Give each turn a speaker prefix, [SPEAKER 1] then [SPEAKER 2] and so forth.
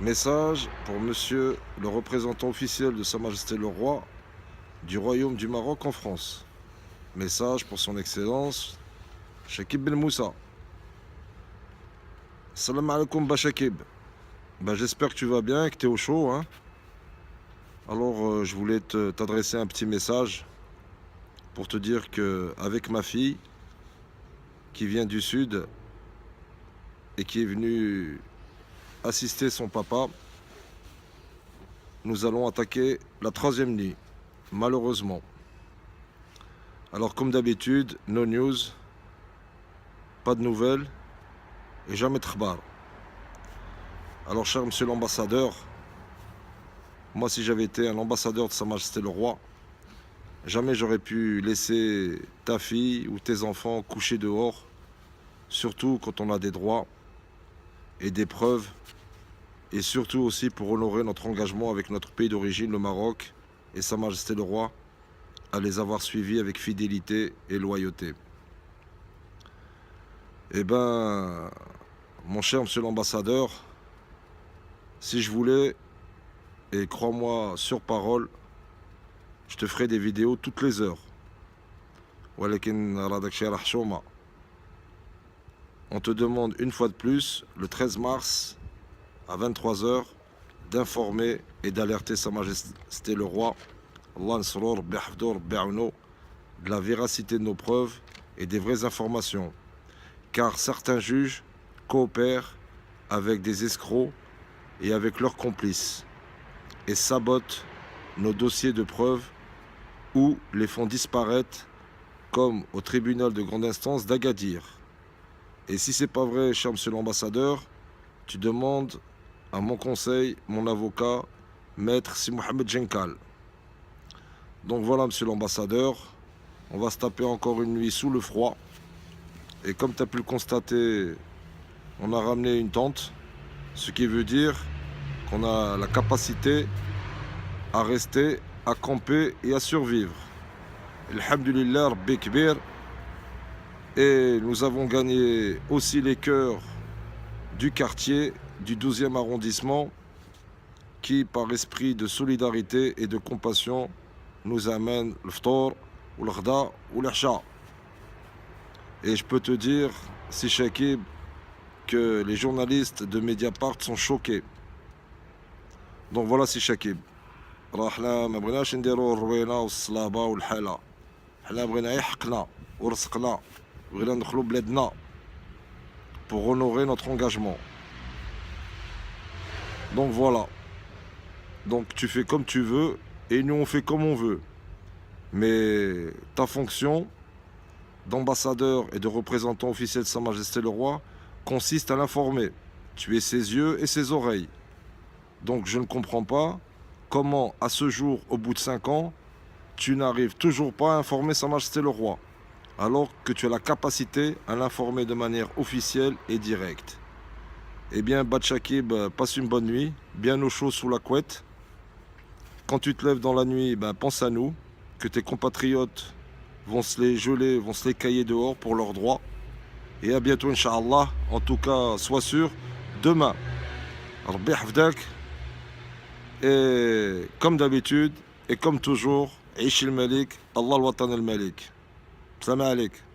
[SPEAKER 1] Message pour monsieur le représentant officiel de Sa Majesté le Roi du Royaume du Maroc en France. Message pour son Excellence Chakib Ben Moussa. Salam alaikum Bachakib. J'espère que tu vas bien et que tu es au chaud. Hein. Alors je voulais t'adresser un petit message pour te dire que avec ma fille qui vient du sud et qui est venue assister son papa, nous allons attaquer la 3e nuit, malheureusement. Alors comme d'habitude, no news, pas de nouvelles et jamais de khbar. Alors cher monsieur l'ambassadeur, moi si j'avais été un ambassadeur de Sa Majesté le Roi, jamais j'aurais pu laisser ta fille ou tes enfants coucher dehors, surtout quand on a des droits et des preuves, et surtout aussi pour honorer notre engagement avec notre pays d'origine, le Maroc, et Sa Majesté le Roi, à les avoir suivis avec fidélité et loyauté. Eh ben, mon cher monsieur l'ambassadeur, si je voulais, et crois-moi sur parole, je te ferai des vidéos toutes les heures. On te demande une fois de plus, le 13 mars, à 23 h, d'informer et d'alerter Sa Majesté le Roi, de la véracité de nos preuves et des vraies informations. Car certains juges coopèrent avec des escrocs et avec leurs complices et sabotent nos dossiers de preuves ou les font disparaître, comme au tribunal de grande instance d'Agadir. Et si c'est pas vrai, cher monsieur l'ambassadeur, tu demandes à mon conseil, mon avocat, maître Si Mohamed Jenkal. Donc voilà, monsieur l'ambassadeur, on va se taper encore une nuit sous le froid. Et comme tu as pu le constater, on a ramené une tente, ce qui veut dire qu'on a la capacité à rester, à camper et à survivre. Alhamdulillah, Rabbi Kbir. Et nous avons gagné aussi les cœurs du quartier, du 12e arrondissement, qui, par esprit de solidarité et de compassion, nous amène le ftor, ou le ghda, ou l'achha. Et je peux te dire, si Chakib, que les journalistes de Mediapart sont choqués. Donc voilà, si Chakib. حنا ما بغيناش نديرو الروينه والصلابه والحاله حنا بغينا يحقنا ورزقنا بغينا ندخلو بلادنا pour honorer notre engagement. Donc voilà. Donc tu fais comme tu veux et nous on fait comme on veut. Mais ta fonction d'ambassadeur et de représentant officiel de Sa Majesté le Roi consiste à l'informer. Tu es ses yeux et ses oreilles. Donc je ne comprends pas comment, à ce jour, au bout de 5 ans, tu n'arrives toujours pas à informer Sa Majesté le Roi, alors que tu as la capacité à l'informer de manière officielle et directe. Eh bien, Batchakib, passe une bonne nuit, bien au chaud sous la couette. Quand tu te lèves dans la nuit, pense à nous, que tes compatriotes vont se les geler, vont se les cailler dehors pour leurs droits. Et à bientôt, Inch'Allah. En tout cas, sois sûr, demain. Rabbi Hafdak. Et comme d'habitude, et comme toujours, Ish el Malik, Allah al-Watan al-Malik. Salam alaikum.